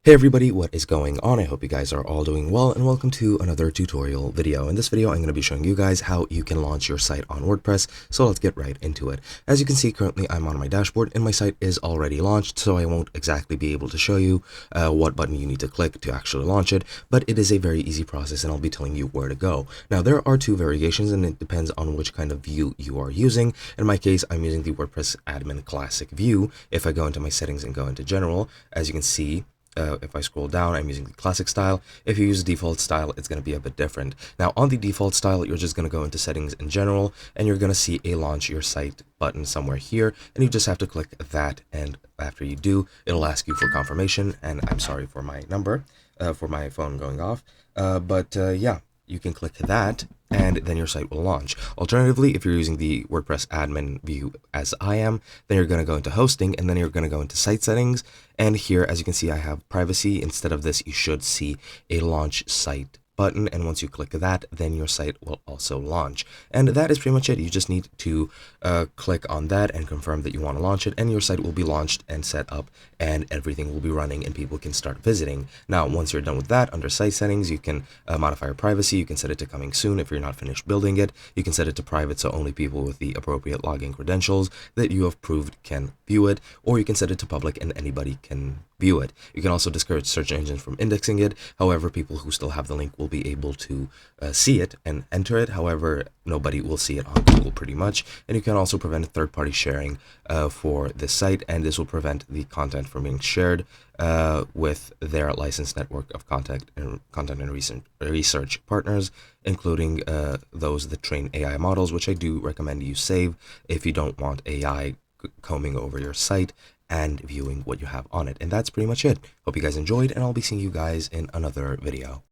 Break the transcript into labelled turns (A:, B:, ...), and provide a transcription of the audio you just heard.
A: Hey everybody, what is going on? I hope you guys are all doing well and welcome to another tutorial video. In this video, I'm going to be showing you guys how you can launch your site on WordPress. So let's get right into it. As you can see, currently I'm on my dashboard and my site is already launched. So I won't exactly be able to show you what button you need to click to actually launch it, but it is a very easy process and I'll be telling you where to go. Now there are two variations and it depends on which kind of view you are using. In my case, I'm using the WordPress admin classic view. If I go into my settings and go into general, as you can see, if I scroll down, I'm using the classic style. If you use default style, it's going to be a bit different. Now, on the default style, you're just going to go into settings in general, and you're going to see a launch your site button somewhere here, and you just have to click that. And after you do, it'll ask you for confirmation. And I'm sorry for my number, for my phone going off. Yeah, you can click that and then your site will launch. Alternatively, if you're using the WordPress admin view as I am, then you're going to go into hosting and then you're going to go into site settings. And here, as you can see, I have privacy. Instead of this, you should see a launch site button. And once you click that, then your site will also launch. And that is pretty much it. You just need to click on that and confirm that you want to launch it, and your site will be launched and set up and everything will be running and people can start visiting. Now, once you're done with that, under site settings, you can modify your privacy. You can set it to coming soon if you're not finished building it. You can set it to private, so only people with the appropriate login credentials that you have proved can view it, or you can set it to public and anybody can view it. You can also discourage search engines from indexing it. However, people who still have the link will be able to see it and enter it. However, nobody will see it on Google pretty much. And you can also prevent third-party sharing for this site, and this will prevent the content from being shared with their licensed network of content and research partners, including those that train AI models, which I do recommend you save if you don't want AI combing over your site and viewing what you have on it. And that's pretty much it. Hope you guys enjoyed, and I'll be seeing you guys in another video.